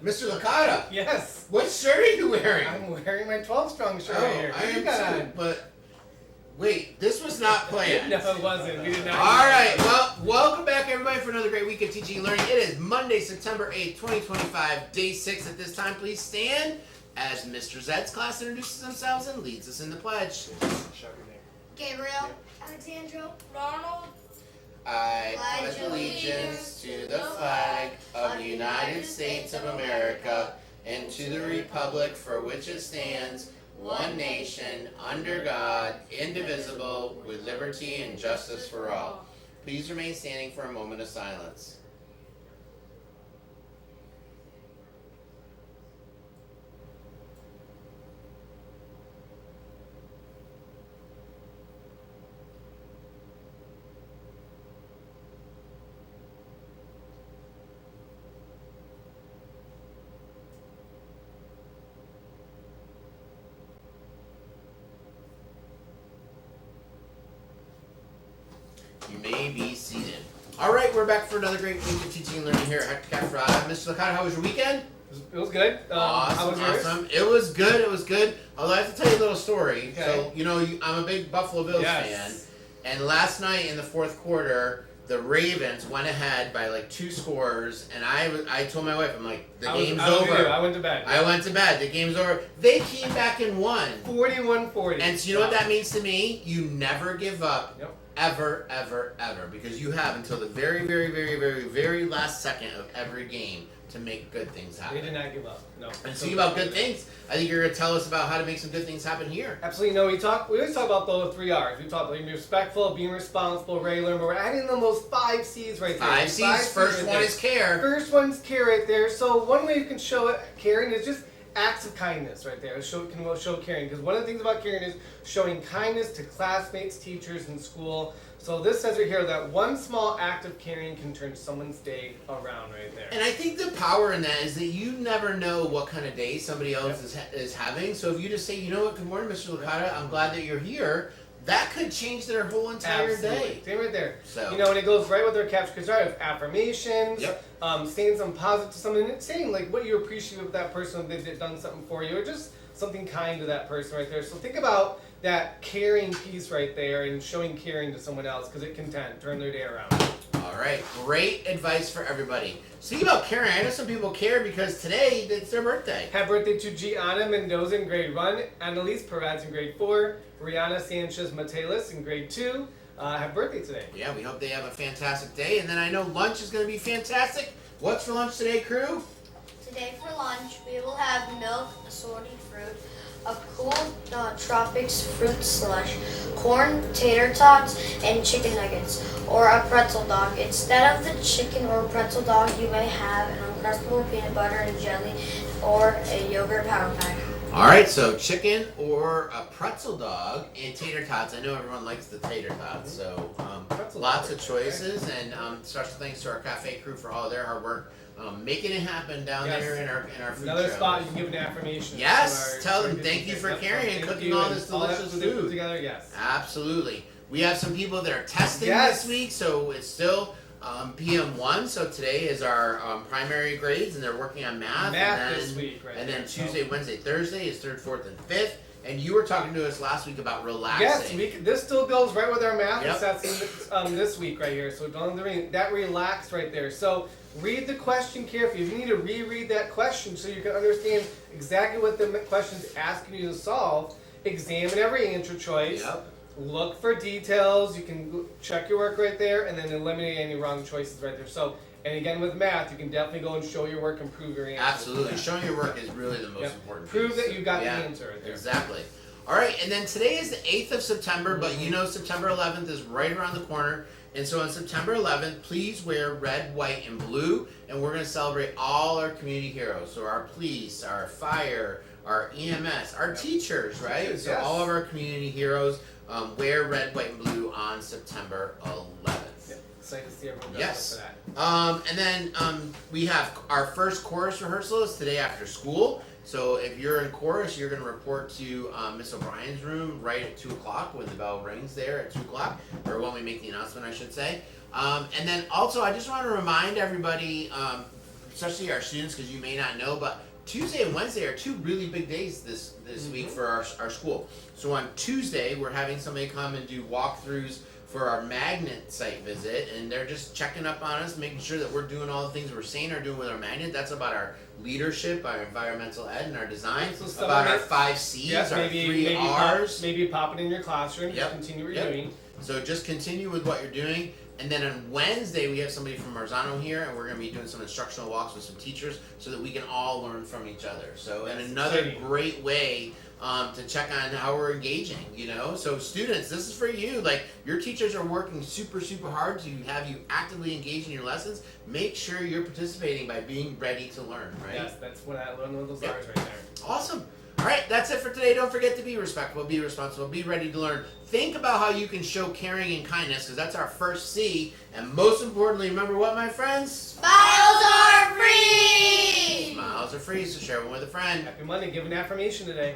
Mr. Licata. Yes. What shirt are you wearing? I'm wearing my 12 strong shirt right here. I am too, but wait, this was not planned. No, it wasn't. We did not. All right, well, welcome back everybody for another great week of teaching and learning. It is Monday, September 8th, 2025, day 6 at this time. Please stand as Mr. Zed's class introduces themselves and leads us in the pledge. Gabriel, Alexandra, Ronald. I pledge allegiance to the flag of the United States of America and to the republic for which it stands, one nation, under God, indivisible, with liberty and justice for all. Please remain standing for a moment of silence. You may be seated. All right, we're back for another great week of teaching and learning here at Hector Cafferata. Mr. Licata, how was your weekend? It was good. How was yours? Awesome. It was good. Although I have to tell you a little story. Okay. So, I'm a big Buffalo Bills fan. And last night in the fourth quarter, the Ravens went ahead by like 2 scores. And I told my wife, I'm like, the game's over. I went to bed. I went to bed. The game's over. They came back and won. 41-40. And so you know what that means to me? You never give up. Yep. Ever, because you have until the very, very, very, very, very last second of every game to make good things happen. They did not give up. No. And speaking about good things, I think you're going to tell us about how to make some good things happen here. Absolutely. No, we always talk about those 3 R's. We talk about being respectful, being responsible, regular, but we're adding in those 5 C's right there. 5 C's. First one is care. First one's care right there. So one way you can show it, caring is just acts of kindness right there. Can show caring, because one of the things about caring is showing kindness to classmates, teachers, and school. So this says right here that one small act of caring can turn someone's day around right there. And I think the power in that is that you never know what kind of day somebody else is having. So if you just say, you know what, good morning, Mr. Licata, I'm glad that you're here, that could change their whole entire day. Same right there. So, and it goes right with their capture, because right with affirmations, Yep. saying something positive to someone, saying like what you appreciate of that person when they've done something for you, or just something kind to that person right there. So think about that caring piece right there and showing caring to someone else, because it can turn their day around. All right, great advice for everybody. Speaking about caring, I know some people care because today it's their birthday. Happy birthday to Gianna Mendoza in grade 1, Annalise Perez in grade 4, Rihanna Sanchez Matelis in grade 2. Happy birthday today. Yeah, we hope they have a fantastic day. And then I know lunch is going to be fantastic. What's for lunch today, crew? Today for lunch, we will have milk, assorted fruit, a cool tropics fruit slush, corn, tater tots, and chicken nuggets, or a pretzel dog. Instead of the chicken or pretzel dog, you may have an Uncrustable peanut butter and jelly, or a yogurt pound pack. All right, so chicken or a pretzel dog and tater tots. I know everyone likes the tater tots, so lots of choices. And special thanks to our cafe crew for all their hard work. Making it happen down there in our food Another show. spot you can give an affirmation. Yes, tell them thank you for caring and cooking all this delicious food. Together, yes. Absolutely. We have some people that are testing this week, so it's still PM1. So today is our primary grades, and they're working on math. This week, right? And then Tuesday, Wednesday, Thursday is 3rd, 4th, and 5th. And you were talking to us last week about relaxing. Yes, this still goes right with our math assessment this week right here. So don't that relax right there. So read the question carefully. You need to reread that question so you can understand exactly what the question's asking you to solve. Examine every answer choice. Yep. Look for details. You can check your work right there, and then eliminate any wrong choices right there. So, and again with math, you can definitely go and show your work and prove your answer. Absolutely. Showing your work is really the most important Prove piece. that you got the answer right there. Exactly. All right, and then today is the 8th of September, but you know September 11th is right around the corner. And so on September 11th, please wear red, white, and blue, and we're going to celebrate all our community heroes. So our police, our fire, our EMS, our teachers, right? So all of our community heroes wear red, white, and blue on September 11th. Excited to see everyone dress up for that. And then we have our first chorus rehearsal is today after school. So if you're in chorus, you're going to report to Miss O'Brien's room right at 2 o'clock when the bell rings there at 2 o'clock, or when we make the announcement, I should say. And then also, I just want to remind everybody, especially our students, because you may not know, but Tuesday and Wednesday are two really big days this week for our school. So on Tuesday, we're having somebody come and do walkthroughs for our magnet site visit, and they're just checking up on us, making sure that we're doing all the things we're saying are doing with our magnet. That's about our leadership, our environmental ed, and our design. So about our 5 C's, our 3 R's. Maybe pop it in your classroom. Yep. Just continue what you're doing. So just continue with what you're doing. And then on Wednesday, we have somebody from Marzano here, and we're going to be doing some instructional walks with some teachers so that we can all learn from each other. So, and another exciting. great way to check on how we're engaging, you know? So students, this is for you. Like, your teachers are working super, super hard to have you actively engage in your lessons. Make sure you're participating by being ready to learn, right? Yes, that's one of those R's right there. Awesome. All right, that's it for today. Don't forget to be respectful, be responsible, be ready to learn. Think about how you can show caring and kindness, because that's our first C. And most importantly, remember what, my friends? Smiles are free! Smiles are free, so share one with a friend. Happy Monday. Give an affirmation today.